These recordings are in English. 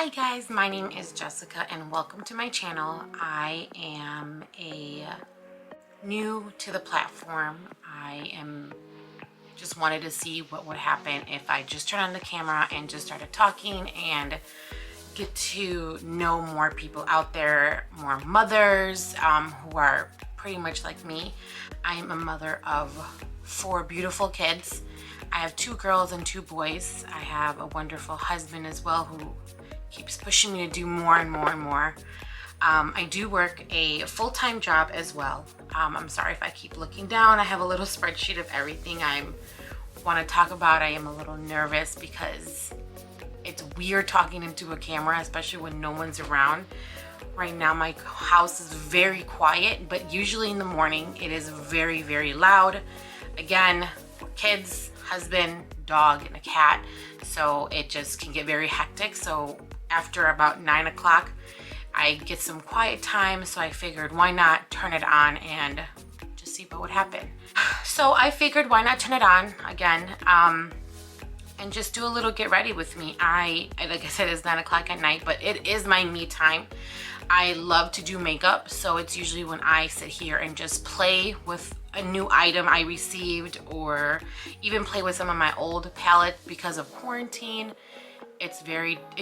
Hi guys, my name is Jessica and welcome to my channel. I am new to the platform. I am just wanted to see what would happen if I just turned on the camera and just started talking and get to know more people out there, more mothers who are pretty much like me. I am a mother of 4 beautiful kids. I have 2 girls and 2 boys. I have a wonderful husband as well who keeps pushing me to do more and more and more. I do work a full-time job as well. I'm sorry if I keep looking down. I have a little spreadsheet of everything I want to talk about. I am a little nervous because it's weird talking into a camera, especially when no one's around. Right now my house is very quiet, but usually in the morning it is very, very loud. Again, kids, husband, dog, and a cat, so it just can get very hectic. So after about 9 o'clock I get some quiet time, so I figured why not turn it on and just see what would happen. So I figured why not turn it on again and just do a little get ready with me. Like I said, it's 9 o'clock at night, but it is my me time. I love to do makeup, so it's usually when I sit here and just play with a new item I received, or even play with some of my old palette. Because of quarantine,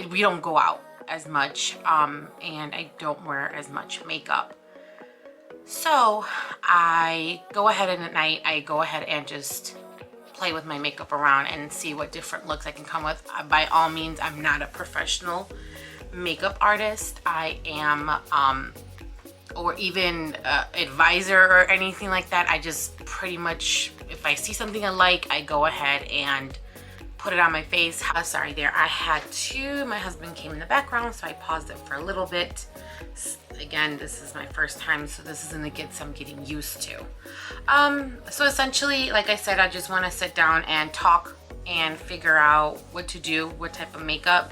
we don't go out as much and I don't wear as much makeup, so I go ahead and at night I go ahead and just play with my makeup around and see what different looks I can come with. By all means, I'm not a professional makeup artist. I am or even advisor or anything like that. I just pretty much, if I see something I like, I go ahead and put it on my face. Sorry there, I had to, my husband came in the background, so I paused it for a little bit. Again, this is my first time, so this is gonna get some getting used to. So essentially, like I said, I just want to sit down and talk and figure out what to do, what type of makeup.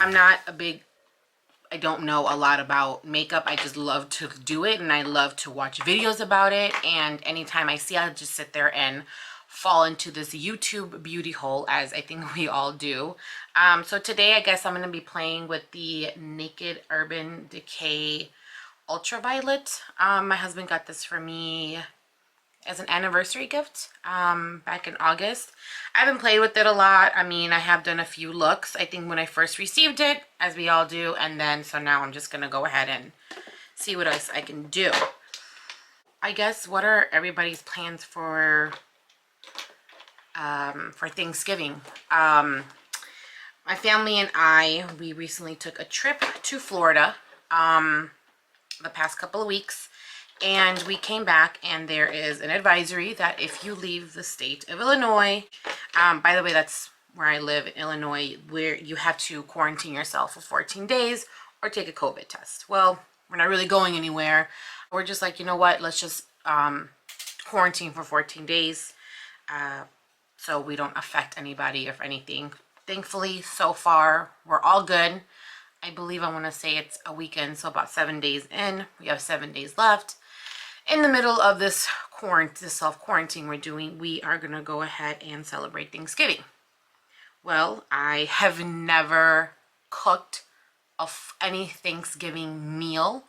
I don't know a lot about makeup. I just love to do it and I love to watch videos about it, and anytime I see, I'll just sit there and fall into this YouTube beauty hole, as I think we all do. So today I guess I'm going to be playing with the Naked Urban Decay Ultraviolet. My husband got this for me as an anniversary gift back in August. I haven't played with it a lot. I mean, I have done a few looks, I think, when I first received it, as we all do, and then so now I'm just gonna go ahead and see what else I can do. I guess, what are everybody's plans for Thanksgiving? My family and we recently took a trip to Florida the past couple of weeks, and we came back and there is an advisory that if you leave the state of Illinois, by the way, that's where I live in Illinois, where you have to quarantine yourself for 14 days or take a COVID test. Well, we're not really going anywhere. We're just like, you know what, let's just quarantine for 14 days so we don't affect anybody or anything. Thankfully, so far, we're all good. I believe, I want to say it's a weekend, so about 7 days in. We have 7 days left. In the middle of this self-quarantine we're doing, we are going to go ahead and celebrate Thanksgiving. Well, I have never cooked any Thanksgiving meal.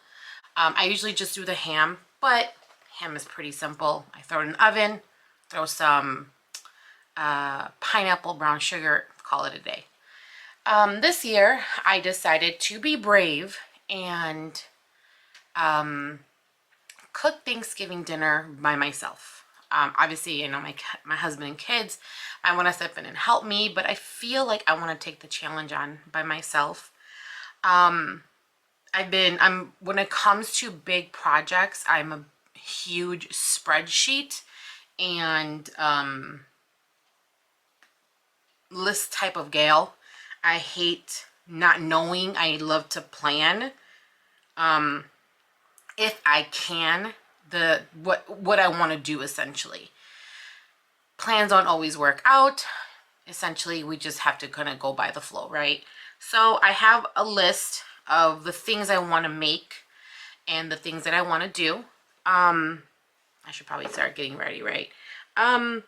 I usually just do the ham, but ham is pretty simple. I throw it in the oven, throw some pineapple, brown sugar, call it a day. This year I decided to be brave and cook Thanksgiving dinner by myself. Obviously, you know, my husband and kids, I want to step in and help me, but I feel like I want to take the challenge on by myself. When it comes to big projects, I'm a huge spreadsheet and list type of gal. I hate not knowing. I love to plan. If I can, what I want to do, essentially. Plans don't always work out. Essentially, we just have to kind of go by the flow, right? So I have a list of the things I want to make and the things that I want to do. I should probably start getting ready, right? And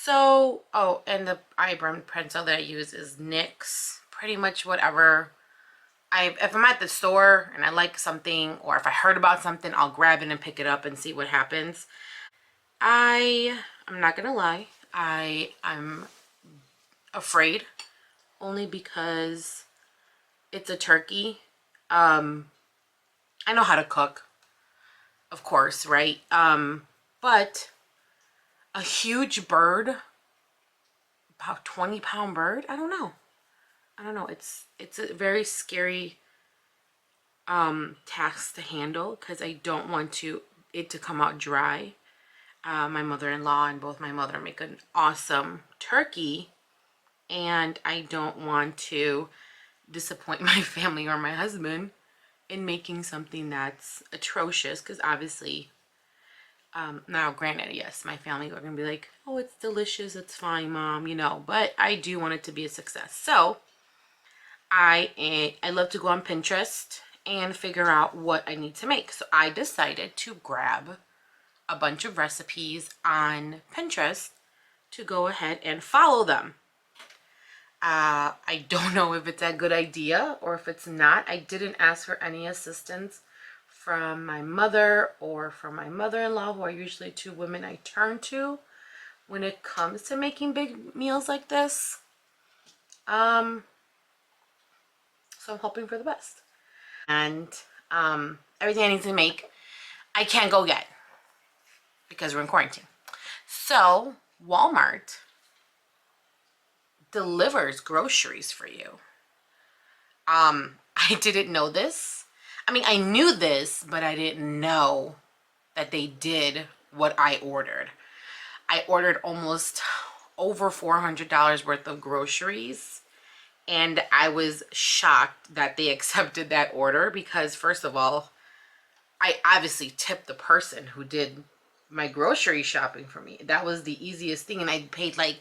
the eyebrow pencil that I use is NYX. Pretty much whatever if I'm at the store and I like something, or if I heard about something, I'll grab it and pick it up and see what happens. I'm not gonna lie, I'm afraid, only because it's a turkey. I know how to cook, of course, right? But a huge bird, about 20-pound bird, I don't know. It's a very scary task to handle, because I don't want it to come out dry. My mother-in-law and both my mother make an awesome turkey, and I don't want to disappoint my family or my husband in making something that's atrocious, because obviously, now granted, yes, my family are gonna be like, oh, it's delicious, it's fine, mom, you know, but I do want it to be a success. So I love to go on Pinterest and figure out what I need to make. So I decided to grab a bunch of recipes on Pinterest to go ahead and follow them. I don't know if it's a good idea or if it's not. I didn't ask for any assistance from my mother or from my mother-in-law, who are usually two women I turn to when it comes to making big meals like this. So I'm hoping for the best. And everything I need to make, I can't go get because we're in quarantine. So Walmart delivers groceries for you. I didn't know this. I mean, I knew this, but I didn't know that they did what I ordered. I ordered almost over $400 worth of groceries, and I was shocked that they accepted that order, because first of all, I obviously tipped the person who did my grocery shopping for me. That was the easiest thing, and I paid like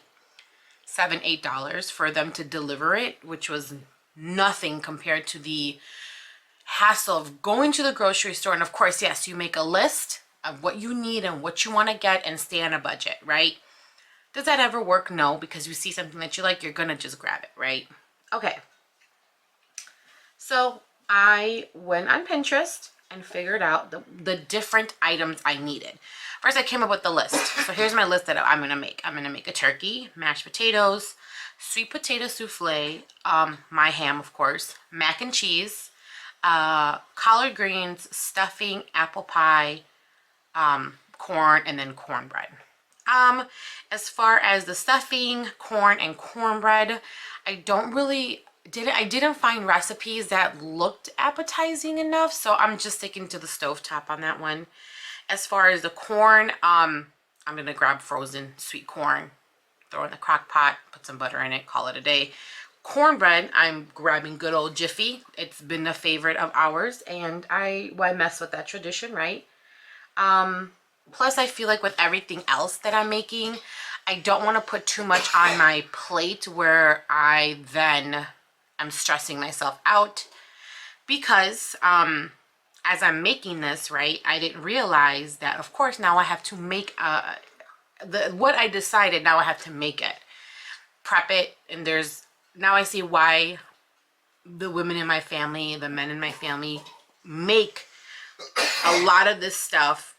$7-8 for them to deliver it, which was nothing compared to the hassle of going to the grocery store. And of course, yes, you make a list of what you need and what you want to get and stay on a budget, right? Does that ever work? No, because you see something that you like, you're gonna just grab it, right? Okay, so I went on Pinterest and figured out the different items I needed. First, I came up with the list. So here's my list that I'm gonna make. I'm gonna make a turkey, mashed potatoes, sweet potato souffle, my ham, of course, mac and cheese, collard greens, stuffing, apple pie, corn, and then cornbread. As far as the stuffing, corn, and cornbread, I didn't find recipes that looked appetizing enough, so I'm just sticking to the stovetop on that one. As far as the corn, I'm gonna grab frozen sweet corn, throw in the crock pot, put some butter in it, call it a day. Cornbread, I'm grabbing good old Jiffy. It's been a favorite of ours, and why mess with that tradition, right? Plus, I feel like with everything else that I'm making, I don't want to put too much on my plate where I then am stressing myself out, because as I'm making this, right, I didn't realize that, of course, now I have to make what I decided. Now I have to make it, prep it, and now I see why the women in my family, the men in my family, make a lot of this stuff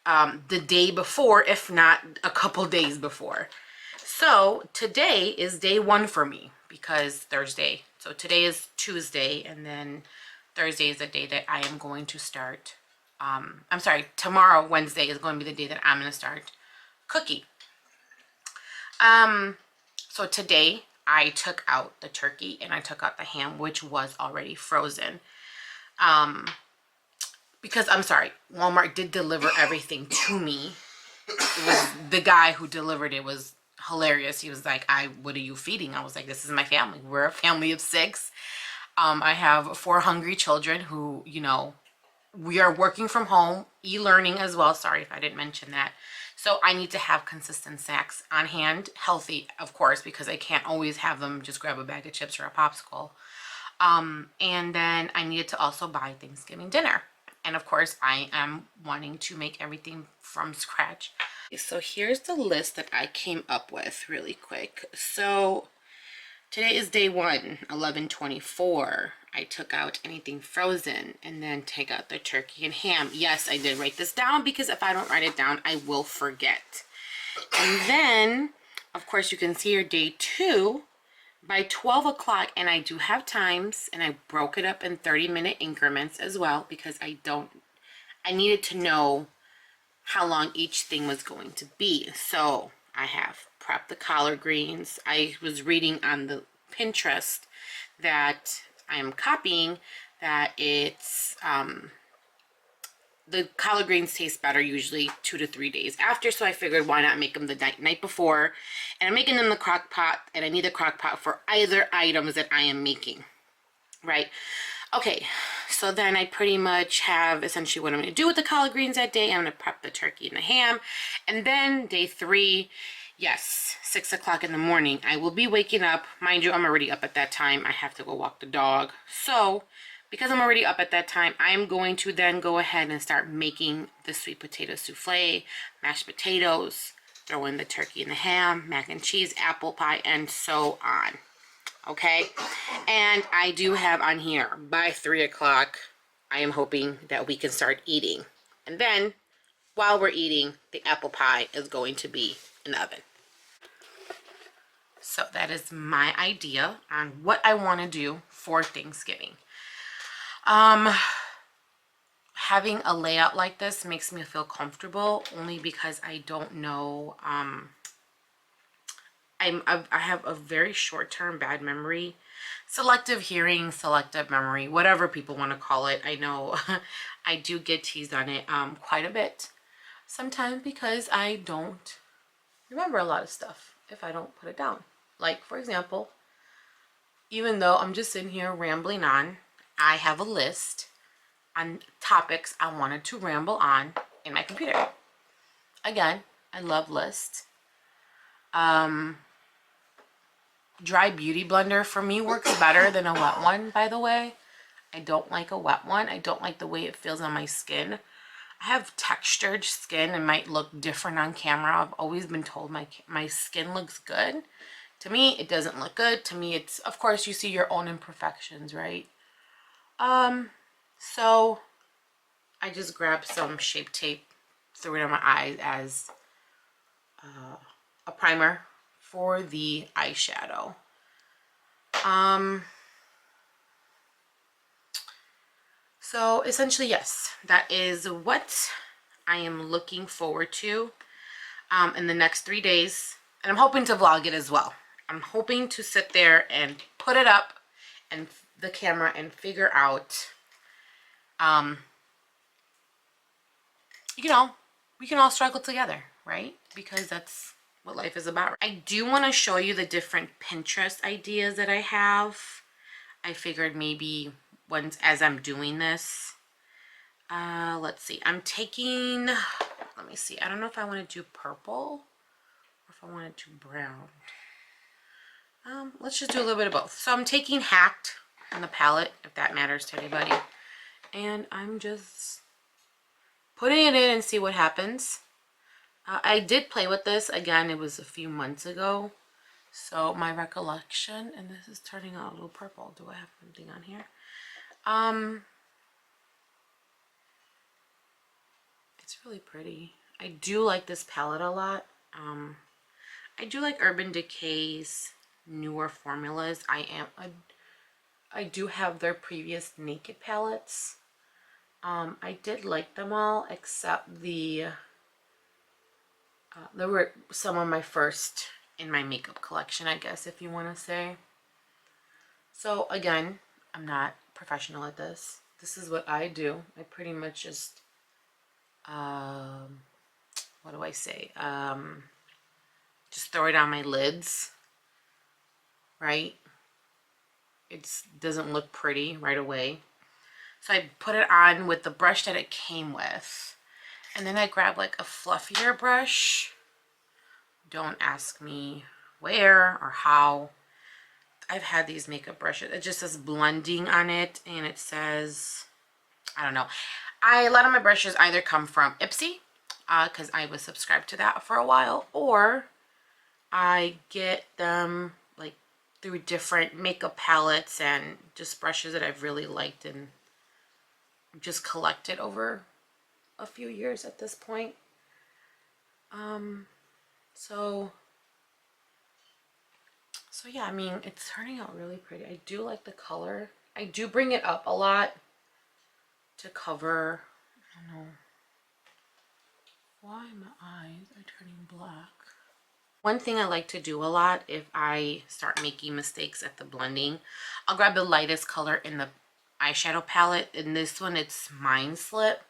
the day before, if not a couple days before. So today is day one for me, because Thursday. So today is Tuesday, and then Thursday is the day that I am going to start. I'm sorry, tomorrow, Wednesday, is going to be the day that I'm going to start cooking. So today I took out the turkey and I took out the ham, which was already frozen. Because I'm sorry, Walmart did deliver everything to me. It was the guy who delivered it was hilarious. He was like, what are you feeding? I was like, this is my family. We're a family of 6. I have 4 hungry children who, you know, we are working from home, e-learning as well. Sorry if I didn't mention that. So I need to have consistent snacks on hand, healthy, of course, because I can't always have them just grab a bag of chips or a popsicle. And then I needed to also buy Thanksgiving dinner. And of course, I am wanting to make everything from scratch. So here's the list that I came up with really quick. So Today is day 1, 11/24. I took out anything frozen and then take out the turkey and ham. Yes, I did write this down because if I don't write it down, I will forget. And then, of course, you can see your day 2 by 12 o'clock, and I do have times, and I broke it up in 30-minute increments as well because I needed to know how long each thing was going to be. So I have prepped the collard greens. I was reading on the Pinterest that I am copying that it's the collard greens taste better usually 2 to 3 days after, so I figured why not make them the night before. And I'm making them in the crock pot, and I need a crock pot for either items that I am making, right? Okay, so then I pretty much have essentially what I'm going to do with the collard greens that day. I'm going to prep the turkey and the ham. And then day 3, yes, 6 o'clock in the morning, I will be waking up. Mind you, I'm already up at that time. I have to go walk the dog. So because I'm already up at that time, I'm going to then go ahead and start making the sweet potato souffle, mashed potatoes, throw in the turkey and the ham, mac and cheese, apple pie, and so on. Okay, and I do have on here by 3 o'clock, I am hoping that we can start eating. And then while we're eating, the apple pie is going to be in the oven. So that is my idea on what I want to do for Thanksgiving. Having a layout like this makes me feel comfortable only because I don't know, I have a very short-term bad memory, selective hearing, selective memory, whatever people want to call it. I know I do get teased on it quite a bit sometimes because I don't remember a lot of stuff if I don't put it down. Like, for example, even though I'm just sitting here rambling on, I have a list on topics I wanted to ramble on in my computer. Again, I love lists. Dry beauty blender for me works better than a wet one, by the way. I don't like a wet one. I don't like the way it feels on my skin. I have textured skin and might look different on camera. I've always been told my skin looks good. To me, it doesn't look good. To me, it's, of course, you see your own imperfections, right? So I just grabbed some Shape Tape, threw it on my eyes as a primer for the eyeshadow. So essentially, yes, that is what I am looking forward to in the next 3 days. And I'm hoping to vlog it as well. I'm hoping to sit there and put it up and the camera and figure out, you know, we can all struggle together, right? Because that's what life is about. I do want to show you the different Pinterest ideas that I have. I figured maybe once as I'm doing this, let's see, I'm taking, let me see, I don't know if I want to do purple or if I want to do brown. Let's just do a little bit of both. So I'm taking Hacked on the palette, if that matters to anybody, and I'm just putting it in and see what happens. I did play with this again. It was a few months ago, so my recollection, and this is turning out a little purple. Do I have something on here? It's really pretty. I do like this palette a lot. I do like Urban Decay's newer formulas. I do have their previous Naked palettes. I did like them all except the there were some of my first in my makeup collection, I guess, if you want to say. So again, I'm not professional at this. This is what I do. I pretty much just what do I say? Just throw it on my lids, right? It doesn't look pretty right away. So I put it on with the brush that it came with. And then I grab like a fluffier brush. Don't ask me where or how. I've had these makeup brushes. It just says blending on it, and it says, I don't know. A lot of my brushes either come from Ipsy, because I was subscribed to that for a while, or I get them like through different makeup palettes and just brushes that I've really liked and just collected over a few years at this point. So yeah, I mean, it's turning out really pretty. I do like the color. I do bring it up a lot to cover, I don't know why my eyes are turning black. One thing I like to do a lot if I start making mistakes at the blending, I'll grab the lightest color in the eyeshadow palette. In this one, it's Mind Slip.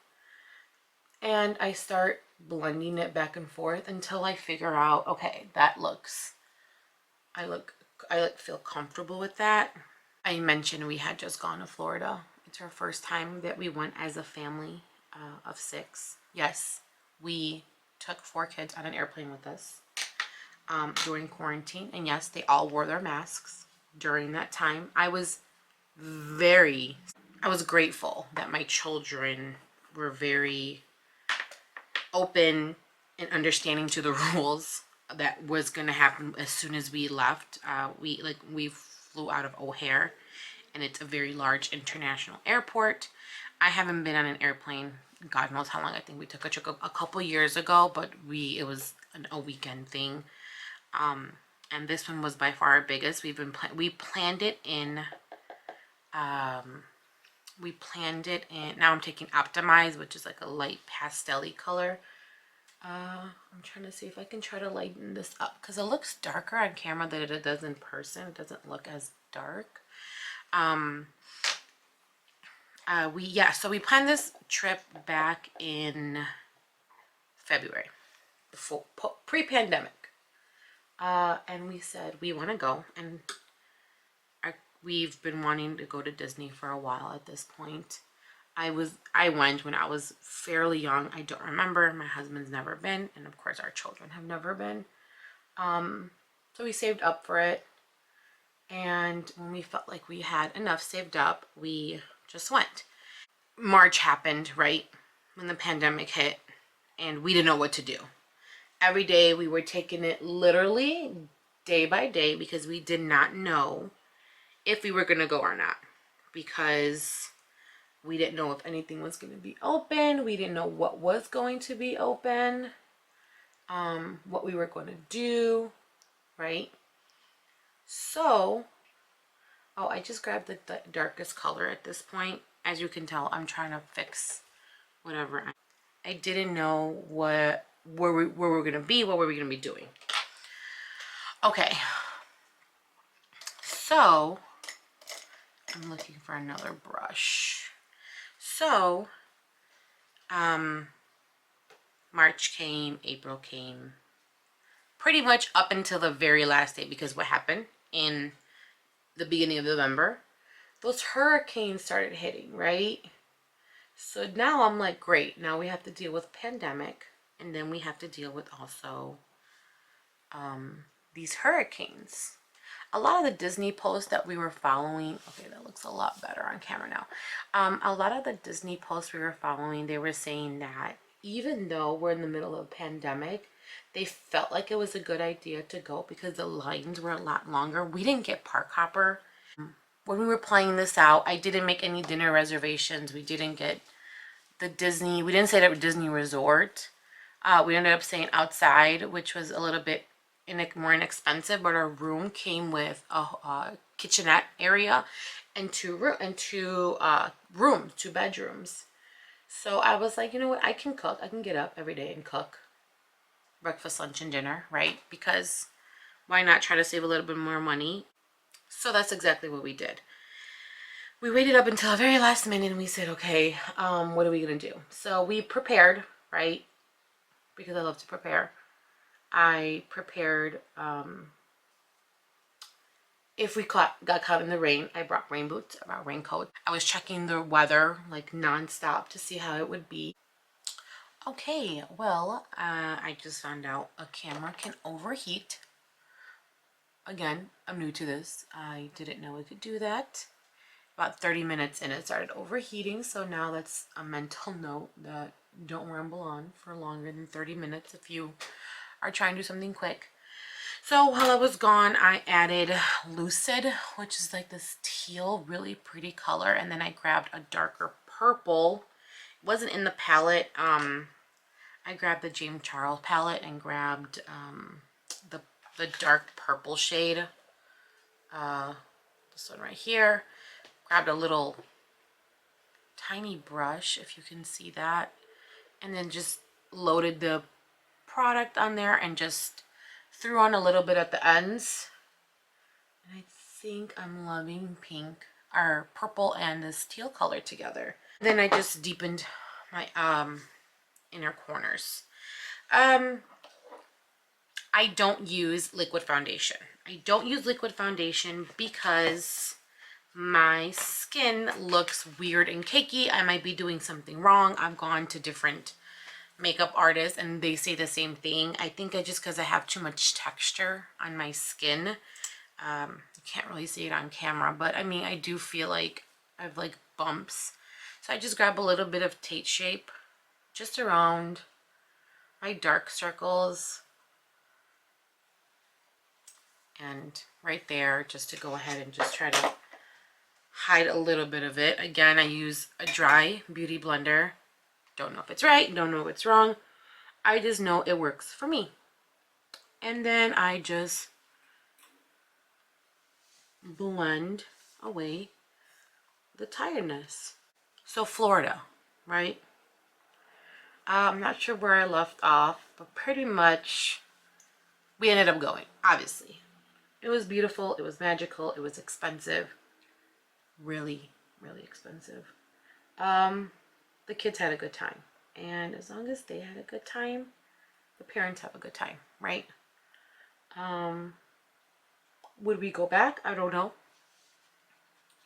And I start blending it back and forth until I figure out, okay, that looks, I feel comfortable with that. I mentioned we had just gone to Florida. It's our first time that we went as a family of 6. Yes, we took 4 kids on an airplane with us during quarantine. And yes, they all wore their masks during that time. I was grateful that my children were very open and understanding to the rules that was going to happen as soon as we left. We flew out of O'Hare, and it's a very large international airport. I haven't been on an airplane God knows how long. I think we took a trip a couple years ago, but it was a weekend thing. And this one was by far our biggest. We planned it in now I'm taking Optimize, which is like a light pastel-y color. I'm trying to see if I can try to lighten this up because it looks darker on camera than it does in person. It doesn't look as dark. So we planned this trip back in February, before pre-pandemic, and we said we want to go, and we've been wanting to go to Disney for a while at this point. I went when I was fairly young. I don't remember. My husband's never been, and of course our children have never been. So we saved up for it, and when we felt like we had enough saved up, we just went. March happened, right when the pandemic hit, and we didn't know what to do. Every day we were taking it literally day by day because we did not know if we were going to go or not, because we didn't know if anything was going to be open. We didn't know what was going to be open, what we were going to do, right? So, I just grabbed the darkest color at this point. As you can tell, I'm trying to fix whatever. I didn't know where we were going to be, what were we going to be doing. Okay, so I'm looking for another brush. So, March came, April came, pretty much up until the very last day, because what happened in the beginning of November, those hurricanes started hitting, right? So now I'm like, great, now we have to deal with pandemic, and then we have to deal with also these hurricanes. A lot of the Disney posts that we were following, okay, that looks a lot better on camera now. A lot of the Disney posts we were following, they were saying that even though we're in the middle of a pandemic, they felt like it was a good idea to go because the lines were a lot longer. We didn't get park hopper. When we were playing this out, I didn't make any dinner reservations. We didn't get the Disney, we didn't stay at a Disney resort. We ended up staying outside, which was a little bit more inexpensive, but our room came with a kitchenette area and two bedrooms. So I was like, you know what, I can cook. I can get up every day and cook breakfast, lunch, and dinner, right? Because why not try to save a little bit more money? So that's exactly what we did. We waited up until the very last minute and we said, okay, what are we gonna do? So we prepared, right? Because I love to prepare. I prepared, if we got caught in the rain, I brought rain boots, I brought raincoat. I was checking the weather like nonstop to see how it would be. Okay, well, I just found out a camera can overheat. Again, I'm new to this. I didn't know it could do that. About 30 minutes in, it started overheating. So now that's a mental note that don't ramble on for longer than 30 minutes if you are trying to do something quick. So while I was gone, I added Lucid, which is like this teal, really pretty color. And then I grabbed a darker purple. It wasn't in the palette. I grabbed the James Charles palette and grabbed the dark purple shade. This one right here. Grabbed a little tiny brush, if you can see that. And then just loaded the product on there and just threw on a little bit at the ends. And I think I'm loving pink or purple and this teal color together. Then I just deepened my inner corners. I don't use liquid foundation. I don't use liquid foundation because my skin looks weird and cakey. I might be doing something wrong. I've gone to different makeup artists and they say the same thing. I think it's just because I have too much texture on my skin. You can't really see it on camera, but I mean, I do feel like I have like bumps. So I just grab a little bit of Tate Shape just around my dark circles and right there, just to go ahead and just try to hide a little bit of it. Again, I use a dry beauty blender. Don't know if it's right, don't know if it's wrong. I just know it works for me. And then I just blend away the tiredness. So Florida, right? I'm not sure where I left off, but pretty much we ended up going, obviously. It was beautiful, it was magical, it was expensive. Really, really expensive. The kids had a good time. And as long as they had a good time, the parents have a good time, right? Would we go back? I don't know.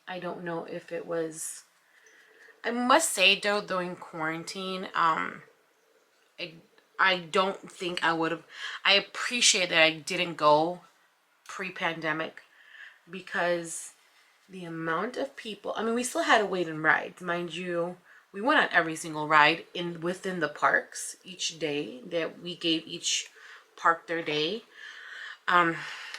I don't know if it was... I must say though, during quarantine, I don't think I would have... I appreciate that I didn't go pre-pandemic because the amount of people... I mean, we still had to wait in rides. Mind you, we went on every single ride within the parks each day that we gave each park their day.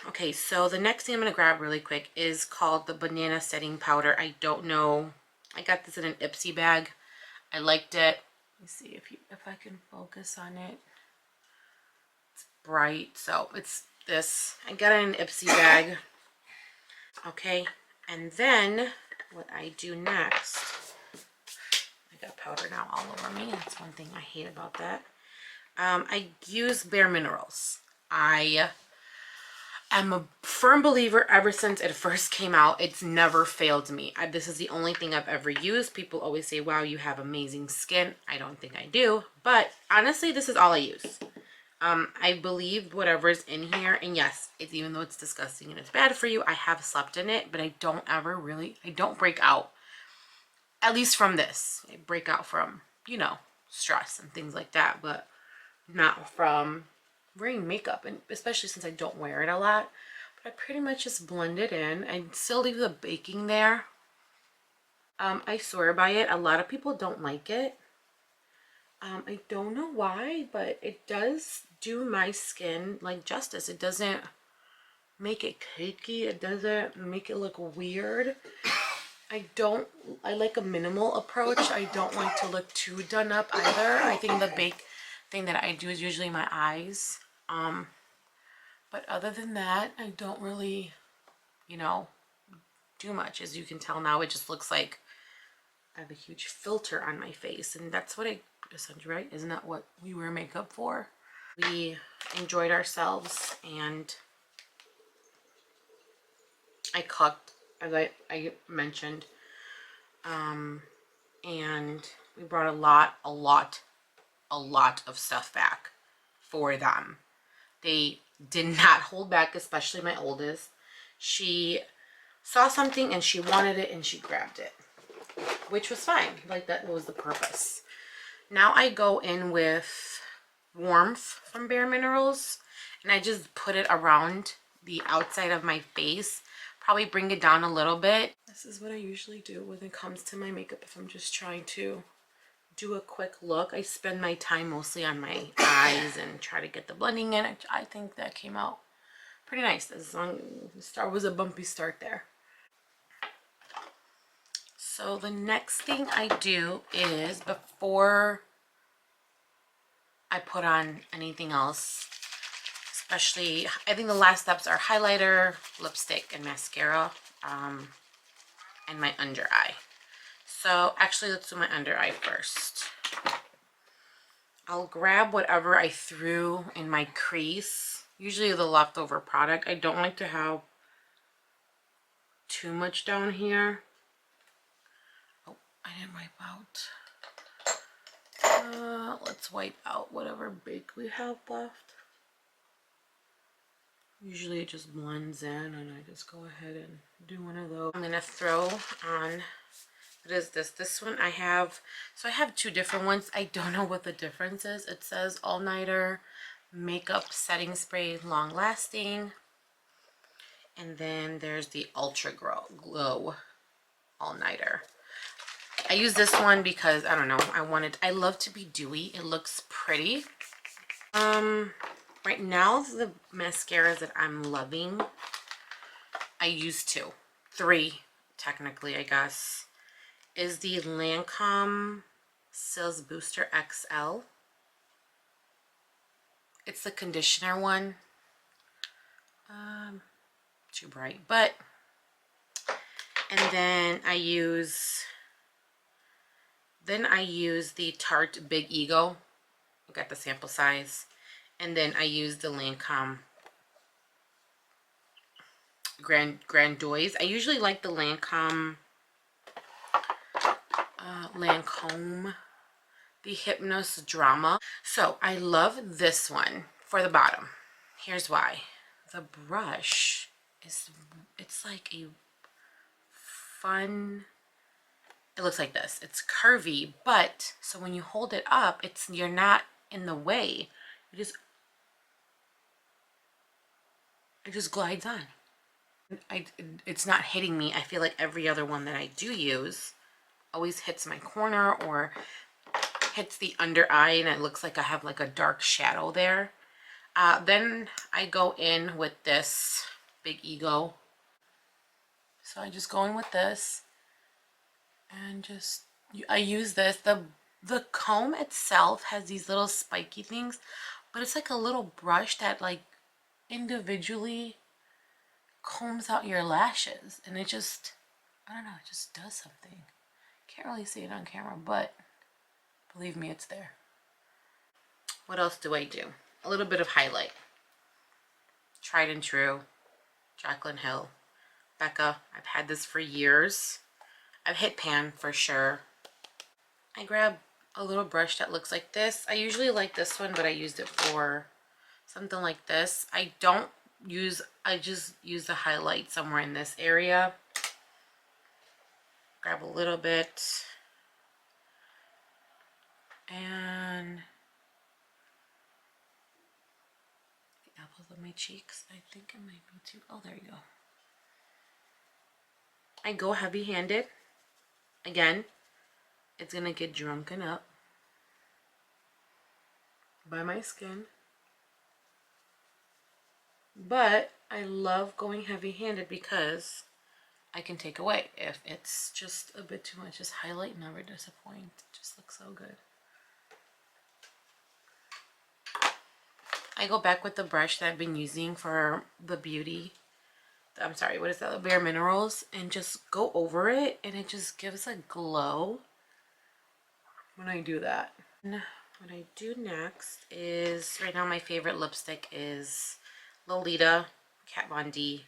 Okay, so the next thing I'm going to grab really quick is called the Banana Setting Powder. I don't know. I got this in an Ipsy bag. I liked it. Let me see if I can focus on it. It's bright, so it's this. I got it in an Ipsy bag. Okay, and then what I do next... I got powder now all over me. That's one thing I hate about that. I use Bare Minerals. I am a firm believer ever since it first came out. It's never failed me. This is the only thing I've ever used. People always say, wow, you have amazing skin. I don't think I do. But honestly, this is all I use. I believe whatever's in here. And yes, even though it's disgusting and it's bad for you, I have slept in it. But I don't break out. At least from this. I break out from, you know, stress and things like that, but not from wearing makeup, and especially since I don't wear it a lot. But I pretty much just blend it in. I still leave the baking there. I swear by it. A lot of people don't like it. I don't know why, but it does do my skin like justice. It doesn't make it cakey. It doesn't make it look weird. I like a minimal approach. I don't like to look too done up either. I think the big thing that I do is usually my eyes. But other than that, I don't really, you know, do much. As you can tell now, it just looks like I have a huge filter on my face. And that's what essentially, right? Isn't that what we wear makeup for? We enjoyed ourselves and I cooked, as I mentioned, and we brought a lot of stuff back for them. They did not hold back, especially my oldest. She saw something and she wanted it and she grabbed it, which was fine. Like, that was the purpose. Now I go in with Warmth from Bare Minerals and I just put it around the outside of my face. Probably bring it down a little bit. This is what I usually do when it comes to my makeup if I'm just trying to do a quick look. I spend my time mostly on my eyes and try to get the blending in. I think that came out pretty nice. As long the start was a bumpy start there. So the next thing I do is, before I put on anything else, especially, I think the last steps are highlighter, lipstick, and mascara, and my under eye. So actually, let's do my under eye first. I'll grab whatever I threw in my crease, usually the leftover product. I don't like to have too much down here. Oh, I didn't wipe out. Let's wipe out whatever bake we have left. Usually it just blends in, and I just go ahead and do one of those. I'm gonna throw on, what is this? This one I have, so I have two different ones. I don't know what the difference is. It says All Nighter Makeup Setting Spray Long Lasting. And then there's the Ultra Glow All Nighter. I use this one because, I don't know, I love to be dewy. It looks pretty. Right now, the mascaras that I'm loving, I use three, technically, I guess, is the Lancome Cils Booster XL. It's the conditioner one. Too bright, but, and then I use the Tarte Big Ego. I got the sample size. And then I use the Lancome Grandoise. I usually like the Lancome, the Hypnos Drama. So I love this one for the bottom. Here's why. The brush is, it's like a fun, it looks like this. It's curvy, but so when you hold it up, you're not in the way. It just glides on. It's not hitting me. I feel like every other one that I do use always hits my corner or hits the under eye, and it looks like I have like a dark shadow there. Then I go in with this Big Ego. So I just go in with this and just, I use this. The comb itself has these little spiky things, but it's like a little brush that like individually combs out your lashes, and it just, I don't know, it just does something. Can't really see it on camera, but believe me, it's there. What else do I do? A little bit of highlight. Tried and true. Jaclyn Hill. Becca. I've had this for years. I've hit pan for sure. I grab a little brush that looks like this. I usually like this one, but I used it for something like this. I just use the highlight somewhere in this area. Grab a little bit. And the apples of my cheeks. I think it might be too, oh, there you go. I go heavy-handed. Again, it's gonna get drunken up by my skin. But I love going heavy-handed because I can take away if it's just a bit too much. Just highlight never disappoint. It just looks so good. I go back with the brush that I've been using for the beauty. I'm sorry, what is that? Bare Minerals, and just go over it, and it just gives a glow when I do that. And what I do next is, right now my favorite lipstick is Lolita Kat Von D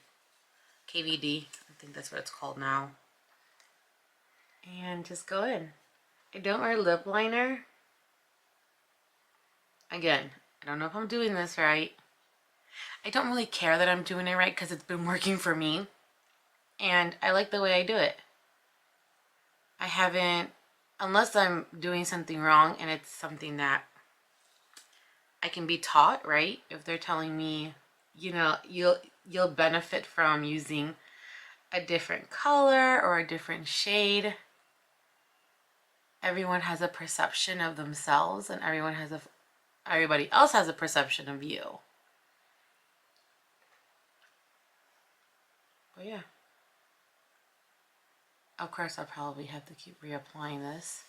KVD. I think that's what it's called now. And just go in. I don't wear lip liner. Again, I don't know if I'm doing this right. I don't really care that I'm doing it right because it's been working for me. And I like the way I do it. I haven't, unless I'm doing something wrong and it's something that I can be taught, right? If they're telling me, you know, you'll benefit from using a different color or a different shade. Everyone has a perception of themselves, and everybody else has a perception of you. But yeah. Of course, I'll probably have to keep reapplying this.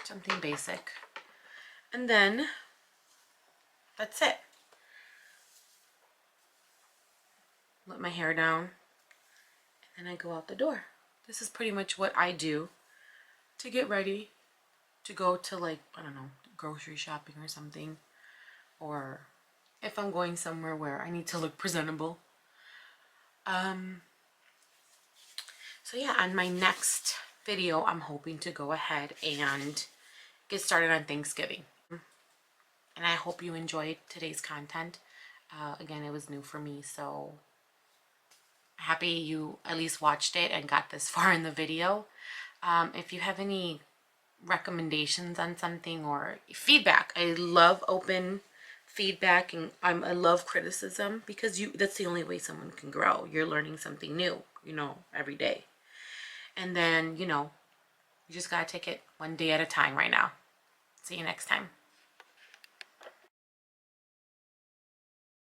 Something basic. And then that's it. Let my hair down and then I go out the door. This is pretty much what I do to get ready to go to, like, I don't know, grocery shopping or something, or if I'm going somewhere where I need to look presentable. So yeah, on my next video, I'm hoping to go ahead and get started on Thanksgiving. And I hope you enjoyed today's content. Again, it was new for me, so happy you at least watched it and got this far in the video. If you have any recommendations on something or feedback, I love open feedback, and I love criticism, because that's the only way someone can grow. You're learning something new, every day. And then, you just gotta take it one day at a time right now. See you next time.